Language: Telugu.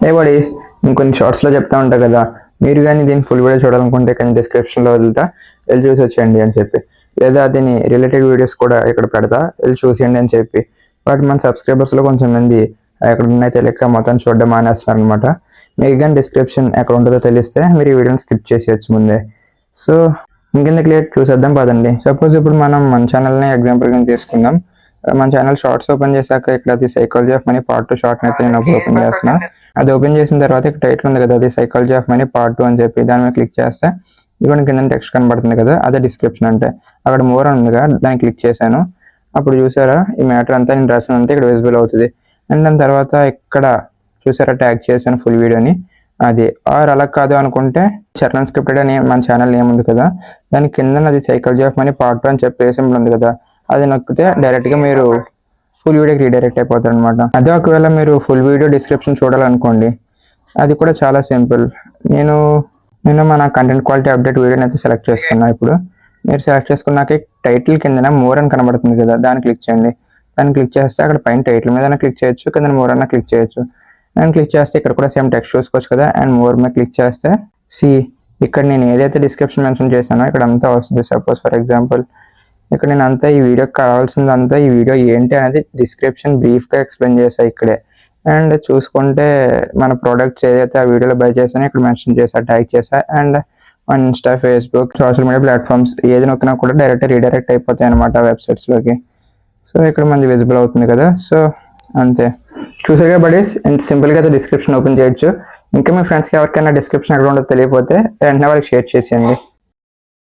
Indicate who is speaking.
Speaker 1: ఏ బడీస్ ఇంకొన్ని షార్ట్స్లో చెప్తా ఉంటా కదా, మీరు కానీ దీన్ని ఫుల్ వీడియో చూడాలనుకుంటే కానీ డిస్క్రిప్షన్లో వదులుతా, వెళ్ళి చూసి వచ్చేయండి అని చెప్పి. లేదా దీని రిలేటెడ్ వీడియోస్ కూడా ఇక్కడ పెడతా, వెళ్ళి చూసేయండి అని చెప్పి. బట్ మన సబ్స్క్రైబర్స్లో కొంచెం మంది ఎక్కడ ఉన్నాయి తెలియక మొత్తం చూడడం మానేస్తున్నారు అనమాట. మీకు కానీ డిస్క్రిప్షన్ ఎక్కడ ఉంటుందో తెలిస్తే మీరు ఈ వీడియోని స్కిప్ చేసేయచ్చు ముందే. సో ఇంకెందుకు లేట్ చూసేద్దాం పదండి. సపోజ్ ఇప్పుడు మనం మన ఛానల్ని ఎగ్జాంపుల్ కింద తీసుకుందాం. మన ఛానల్ షార్ట్స్ ఓపెన్ చేశాక ఇక్కడ అది psychology of money part 2 short అయితే నేను ఓపెన్ చేస్తున్నా. అది ఓపెన్ చేసిన తర్వాత ఇక్కడ టైటిల్ ఉంది కదా, అది సైకాలజీ ఆఫ్ మనీ పార్ట్ 2 అని చెప్పి దాని మీద క్లిక్ చేస్తే ఇక్కడ కింద టెక్స్ట్ కనబడుతుంది కదా, అదే డిస్క్రిప్షన్ అంటే. అక్కడ మోర్ ఉంది కదా, దాన్ని క్లిక్ చేశాను. అప్పుడు చూసారా ఈ మ్యాటర్ అంతా నేను రాసినంతా ఇక్కడ విజిబుల్ అవుతుంది. అండ్ దాని తర్వాత ఇక్కడ చూసారా ట్యాగ్ చేశాను ఫుల్ వీడియోని. అది ఆర్ అలా కాదు అనుకుంటే చరణ్ స్క్రిప్టెడ్ అని మన ఛానల్ నేమ్ ఉంది కదా, దాని కింద అది సైకాలజీ ఆఫ్ మనీ పార్ట్ 2 అని చెప్పి సింబల్ ఉంది కదా, అది నొక్కితే డైరెక్ట్గా మీరు ఫుల్ వీడియోకి రీడైరెక్ట్ అయిపోతారు అనమాట. అదే ఒకవేళ మీరు ఫుల్ వీడియో డిస్క్రిప్షన్ చూడాలనుకోండి, అది కూడా చాలా సింపుల్. నేను మన కంటెంట్ క్వాలిటీ అప్డేట్ వీడియోని అయితే సెలెక్ట్ చేసుకున్నా. ఇప్పుడు మీరు సెలెక్ట్ చేసుకున్నాక టైటిల్ కింద మోర్ అని కనబడుతుంది కదా, దాన్ని క్లిక్ చేయండి. దాన్ని క్లిక్ చేస్తే అక్కడ పైన టైటిల్ మీద క్లిక్ చేయొచ్చు, కింద మోర్ అన్న క్లిక్ చేయొచ్చు. అండ్ క్లిక్ చేస్తే ఇక్కడ కూడా సేమ్ టెక్స్ట్ చూసుకోవచ్చు కదా. అండ్ మోర్ మీద క్లిక్ చేస్తే ఇక్కడ నేను ఏదైతే డిస్క్రిప్షన్ మెన్షన్ చేశానో ఇక్కడ అంతా వస్తుంది. సపోజ్ ఫర్ ఎగ్జాంపుల్ ఇక్కడ నేను అంతా ఈ వీడియోకి కావాల్సిందంతా ఈ వీడియో ఏంటి అనేది డిస్క్రిప్షన్ బ్రీఫ్గా ఎక్స్ప్లెయిన్ చేశాను ఇక్కడే. అండ్ చూసుకుంటే మన ప్రోడక్ట్స్ ఏదైతే ఆ వీడియోలో బై చేశానో ఇక్కడ మెన్షన్ చేశా, ట్యాగ్ చేశా. అండ్ మన Insta, Facebook, social media platforms ఏది నొక్కినా కూడా రీడైరెక్ట్ అయిపోతాయి అనమాట వెబ్సైట్స్లోకి. సో ఇక్కడ మనది విజిబుల్ అవుతుంది కదా. సో అంతే, చూసారుగా బడీస్, ఎంత సింపుల్గా అయితే డిస్క్రిప్షన్ ఓపెన్ చేయొచ్చు. ఇంకా మీ ఫ్రెండ్స్కి ఎవరికైనా డిస్క్రిప్షన్ ఎక్కడ ఉండదో తెలియకపోతే వెంటనే వాళ్ళకి షేర్ చేసేయండి.